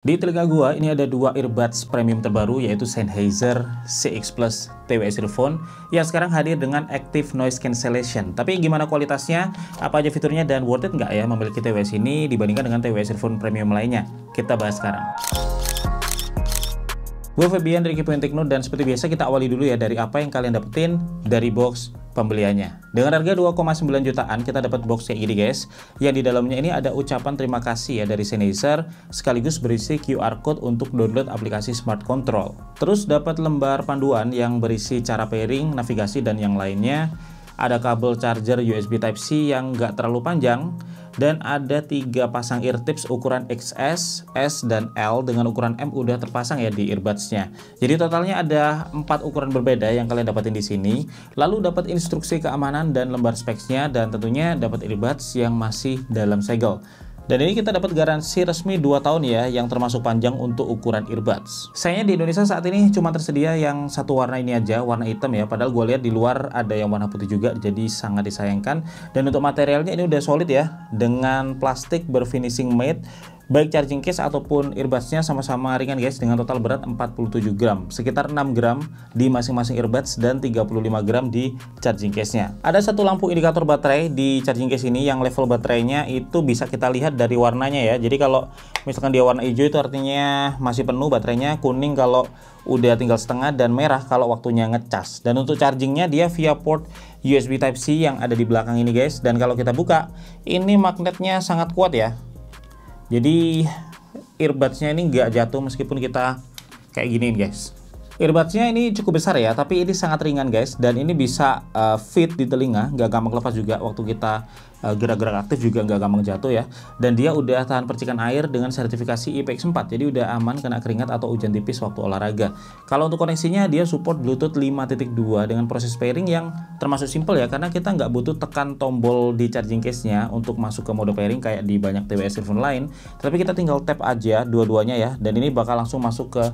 Di telinga gua ini ada dua earbuds premium terbaru, yaitu Sennheiser CX Plus TWS Earphone yang sekarang hadir dengan Active Noise Cancellation. Tapi gimana kualitasnya, apa aja fiturnya, dan worth it nggak ya memiliki TWS ini dibandingkan dengan TWS Earphone premium lainnya? Kita bahas sekarang. Gue Febian dari Kepoin Tekno, dan seperti biasa kita awali dulu ya dari apa yang kalian dapetin dari box pembeliannya. Dengan harga 2,9 jutaan kita dapat box kayak gini guys, yang di dalamnya ini ada ucapan terima kasih ya dari Sennheiser, sekaligus berisi QR code untuk download aplikasi Smart Control. Terus dapat lembar panduan yang berisi cara pairing, navigasi, dan yang lainnya. Ada kabel charger USB Type-C yang nggak terlalu panjang, dan ada 3 pasang ear tips ukuran XS, S, dan L dengan ukuran M udah terpasang ya di earbuds-nya. Jadi totalnya ada 4 ukuran berbeda yang kalian dapatin di sini. Lalu dapat instruksi keamanan dan lembar specs-nya, dan tentunya dapat earbuds yang masih dalam segel. Dan ini kita dapat garansi resmi 2 tahun ya, yang termasuk panjang untuk ukuran earbuds. Sayangnya di Indonesia saat ini cuma tersedia yang satu warna ini aja, warna hitam ya. Padahal gue lihat di luar ada yang warna putih juga, jadi sangat disayangkan. Dan untuk materialnya ini udah solid ya, dengan plastik berfinishing matte. Baik charging case ataupun earbuds-nya sama-sama ringan guys, dengan total berat 47 gram, sekitar 6 gram di masing-masing earbuds dan 35 gram di charging case-nya. Ada satu lampu indikator baterai di charging case ini, yang level baterainya itu bisa kita lihat dari warnanya ya. Jadi kalau misalkan dia warna hijau itu artinya masih penuh baterainya, kuning kalau udah tinggal setengah, dan merah kalau waktunya ngecas. Dan untuk chargingnya dia via port USB Type-C yang ada di belakang ini guys. Dan kalau kita buka, ini magnetnya sangat kuat ya. Jadi earbuds-nya ini nggak jatuh meskipun kita kayak gini guys. Earbuds-nya ini cukup besar ya, tapi ini sangat ringan guys, dan ini bisa fit di telinga, nggak gampang lepas juga waktu kita gerak-gerak aktif, juga nggak gampang jatuh ya. Dan dia udah tahan percikan air dengan sertifikasi IPX4, jadi udah aman kena keringat atau hujan tipis waktu olahraga. Kalau untuk koneksinya dia support Bluetooth 5.2 dengan proses pairing yang termasuk simple ya, karena kita nggak butuh tekan tombol di charging case-nya untuk masuk ke mode pairing kayak di banyak TWS earphone lain, tapi kita tinggal tap aja dua-duanya ya, dan ini bakal langsung masuk ke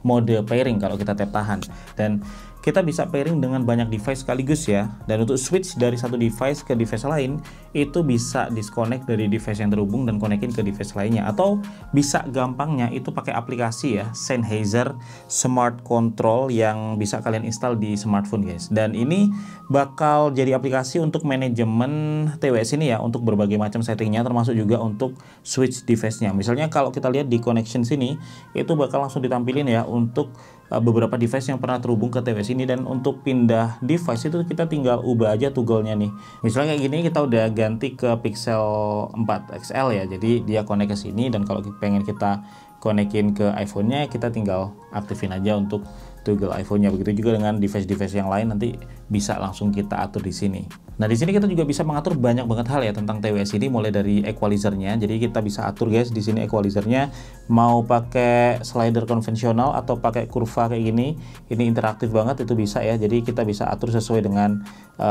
mode pairing kalau kita tap tahan. Dan kita bisa pairing dengan banyak device sekaligus ya. Dan untuk switch dari satu device ke device lain, itu bisa disconnect dari device yang terhubung dan konekin ke device lainnya. Atau bisa gampangnya itu pakai aplikasi ya, Sennheiser Smart Control, yang bisa kalian install di smartphone guys. Dan ini bakal jadi aplikasi untuk manajemen TWS ini ya, untuk berbagai macam settingnya, termasuk juga untuk switch device-nya. Misalnya kalau kita lihat di connection sini, itu bakal langsung ditampilin ya untuk beberapa device yang pernah terhubung ke TWS ini. Dan untuk pindah device itu kita tinggal ubah aja toggle-nya nih. Misalnya kayak gini, kita udah ganti ke Pixel 4 XL ya, jadi dia connect ke sini. Dan kalau pengen kita konekin ke iPhone-nya, kita tinggal aktifin aja untuk toggle iPhone-nya. Begitu juga dengan device-device yang lain, nanti bisa langsung kita atur di sini. Nah, di sini kita juga bisa mengatur banyak banget hal ya tentang TWS ini, mulai dari equalizer-nya. Jadi kita bisa atur guys di sini equalizer-nya, mau pakai slider konvensional atau pakai kurva kayak gini. Ini interaktif banget, itu bisa ya. Jadi kita bisa atur sesuai dengan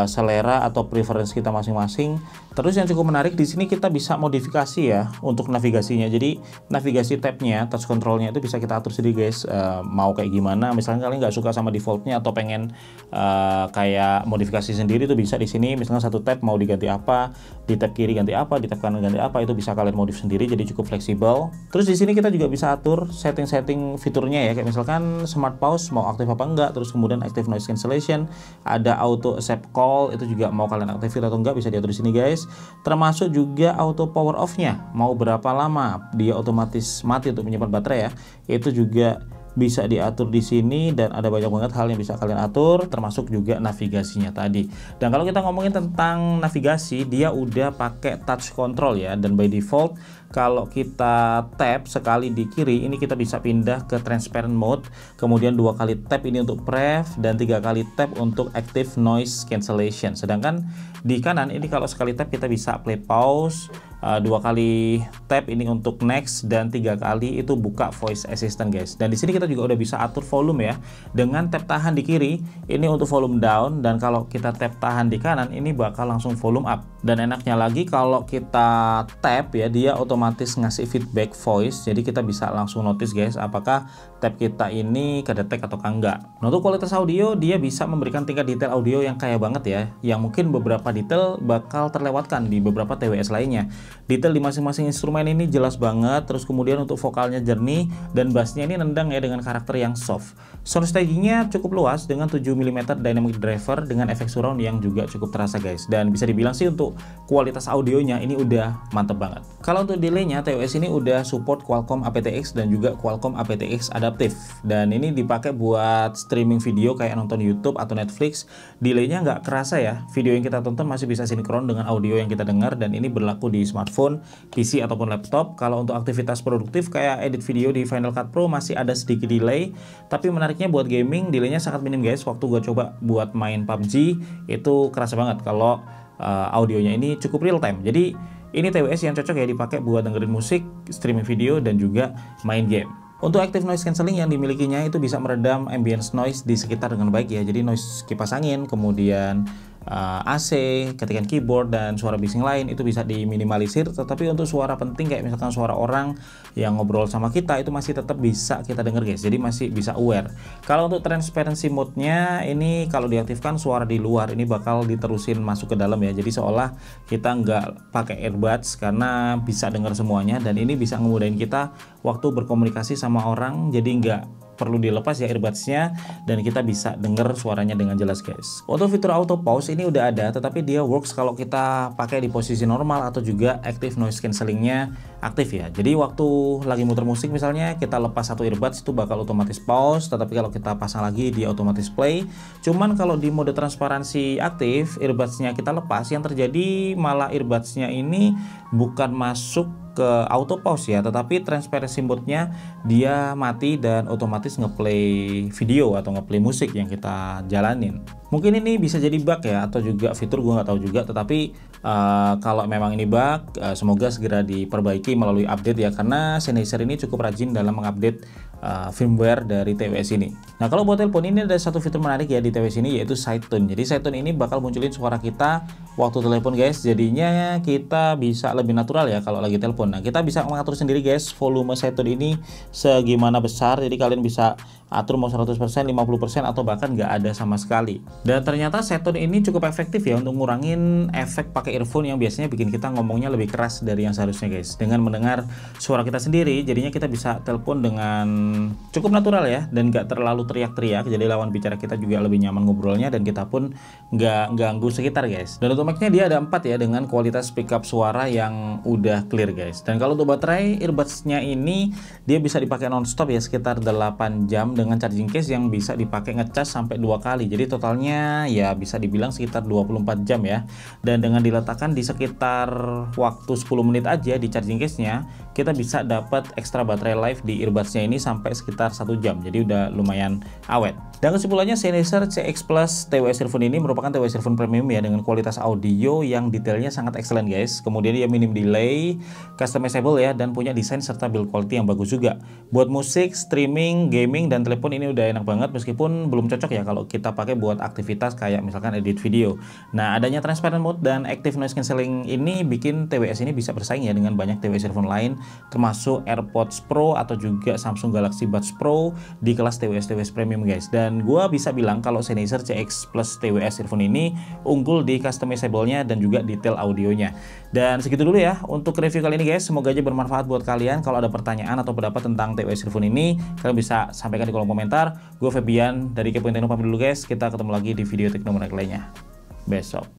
selera atau preference kita masing-masing. Terus yang cukup menarik di sini, kita bisa modifikasi ya untuk navigasinya. Jadi navigasi tab-nya, touch control-nya itu bisa kita atur sendiri guys. Mau kayak gimana? Misalnya kalian nggak suka sama default-nya atau pengen kayak modifikasi sendiri, itu bisa di sini. Misalnya satu tab mau diganti apa, di tab kiri ganti apa, di tab kanan ganti apa, itu bisa kalian modif sendiri, jadi cukup fleksibel. Terus di sini kita juga bisa atur setting-setting fiturnya ya, kayak misalkan smart pause mau aktif apa enggak, terus kemudian active noise cancellation, ada auto accept call, itu juga mau kalian aktifin atau enggak bisa diatur di sini guys. Termasuk juga auto power off-nya, mau berapa lama dia otomatis mati untuk menyimpan baterai ya, itu juga bisa diatur di sini. Dan ada banyak banget hal yang bisa kalian atur, termasuk juga navigasinya tadi. Dan kalau kita ngomongin tentang navigasi, dia udah pakai touch control ya, dan by default kalau kita tap sekali di kiri ini kita bisa pindah ke transparent mode, kemudian 2 kali tap ini untuk prev, dan 3 kali tap untuk active noise cancellation. Sedangkan di kanan ini kalau sekali tap kita bisa play pause, 2 kali tap ini untuk next, dan 3 kali itu buka voice assistant guys. Dan di sini kita juga udah bisa atur volume ya, dengan tap tahan di kiri ini untuk volume down, dan kalau kita tap tahan di kanan ini bakal langsung volume up. Dan enaknya lagi kalau kita tap ya, dia otomatis otomatis ngasih feedback voice, jadi kita bisa langsung notice guys apakah tab kita ini kedetek atau enggak. Nah, untuk kualitas audio dia bisa memberikan tingkat detail audio yang kaya banget ya, yang mungkin beberapa detail bakal terlewatkan di beberapa TWS lainnya. Detail di masing-masing instrumen ini jelas banget, terus kemudian untuk vokalnya jernih dan bassnya ini nendang ya dengan karakter yang soft. Sound stagingnya cukup luas dengan 7 mm dynamic driver dengan efek surround yang juga cukup terasa guys, dan bisa dibilang sih untuk kualitas audionya ini udah mantep banget. Kalau untuk delaynya, TWS ini udah support Qualcomm aptX dan juga Qualcomm aptX Adaptive, dan ini dipakai buat streaming video kayak nonton YouTube atau Netflix. Delaynya nggak kerasa ya, video yang kita tonton masih bisa sinkron dengan audio yang kita dengar, dan ini berlaku di smartphone, PC ataupun laptop. Kalau untuk aktivitas produktif kayak edit video di Final Cut Pro masih ada sedikit delay, tapi menariknya buat gaming delaynya sangat minim guys. Waktu gua coba buat main PUBG itu kerasa banget kalau audionya ini cukup real time. Jadi ini TWS yang cocok ya dipakai buat dengerin musik, streaming video, dan juga main game. Untuk active noise cancelling yang dimilikinya itu bisa meredam ambience noise di sekitar dengan baik ya. Jadi noise kipas angin, kemudian AC, ketikan keyboard, dan suara bising lain itu bisa diminimalisir. Tetapi untuk suara penting kayak misalkan suara orang yang ngobrol sama kita itu masih tetap bisa kita denger guys, jadi masih bisa aware. Kalau untuk transparency mode-nya ini kalau diaktifkan suara di luar ini bakal diterusin masuk ke dalam ya, jadi seolah kita nggak pakai earbuds karena bisa dengar semuanya, dan ini bisa ngemudahin kita waktu berkomunikasi sama orang, jadi nggak perlu dilepas ya earbudsnya, dan kita bisa denger suaranya dengan jelas guys. Untuk fitur auto pause ini udah ada, tetapi dia works kalau kita pakai di posisi normal atau juga active noise cancellingnya aktif ya. Jadi waktu lagi muter musik misalnya kita lepas satu earbuds itu bakal otomatis pause, tetapi kalau kita pasang lagi dia otomatis play. Cuman kalau di mode transparansi aktif earbudsnya kita lepas, yang terjadi malah earbudsnya ini bukan masuk ke auto pause ya, tetapi transparency mode-nya dia mati dan otomatis ngeplay video atau ngeplay musik yang kita jalanin. Mungkin ini bisa jadi bug ya, atau juga fitur gue nggak tahu juga, tetapi kalau memang ini bug semoga segera diperbaiki melalui update ya, karena Sennheiser ini cukup rajin dalam mengupdate firmware dari TWS ini. Nah, kalau buat telepon ini ada satu fitur menarik ya di TWS ini, yaitu side tune. Jadi side tune ini bakal munculin suara kita waktu telepon guys, jadinya kita bisa lebih natural ya kalau lagi telepon. Nah, kita bisa mengatur sendiri guys volume side tune ini segimana besar, jadi kalian bisa atur mau 100%, 50%, atau bahkan nggak ada sama sekali. Dan ternyata side tune ini cukup efektif ya untuk ngurangin efek pakai earphone yang biasanya bikin kita ngomongnya lebih keras dari yang seharusnya guys. Dengan mendengar suara kita sendiri, jadinya kita bisa telepon dengan cukup natural ya, dan nggak terlalu teriak-teriak, jadi lawan bicara kita juga lebih nyaman ngobrolnya, dan kita pun nggak ganggu sekitar guys. Dan untuk mic-nya dia ada 4 ya, dengan kualitas pickup suara yang udah clear guys. Dan kalau untuk baterai earbuds-nya ini dia bisa dipakai non-stop ya, sekitar 8 jam dengan charging case yang bisa dipakai ngecas sampai 2 kali. Jadi totalnya ya bisa dibilang sekitar 24 jam ya. Dan dengan diletakkan di sekitar waktu 10 menit aja di charging case-nya, kita bisa dapat ekstra baterai life di earbuds-nya ini sampai sekitar 1 jam. Jadi udah lumayan awet. Dan kesimpulannya, Sennheiser CX Plus TWS earphone ini merupakan TWS earphone premium ya, dengan kualitas audio yang detailnya sangat excellent guys. Kemudian dia minim delay, customizable ya, dan punya desain serta build quality yang bagus juga. Buat musik, streaming, gaming, dan telepon ini udah enak banget, meskipun belum cocok ya kalau kita pakai buat aktivitas kayak misalkan edit video. Nah, adanya transparent mode dan active noise cancelling ini bikin TWS ini bisa bersaing ya dengan banyak TWS earphone lain, termasuk AirPods Pro atau juga Samsung Galaxy Buds Pro di kelas TWS premium guys. Dan gua bisa bilang kalau Sennheiser CX Plus TWS earphone ini unggul di customizable-nya dan juga detail audionya. Dan segitu dulu ya untuk review kali ini guys. Semoga aja bermanfaat buat kalian. Kalau ada pertanyaan atau pendapat tentang TWS earphone ini, kalian bisa sampaikan di kolom komentar. Gue Febian dari Kepoin Tekno pamit dulu guys. Kita ketemu lagi di video tekno menarik lainnya besok.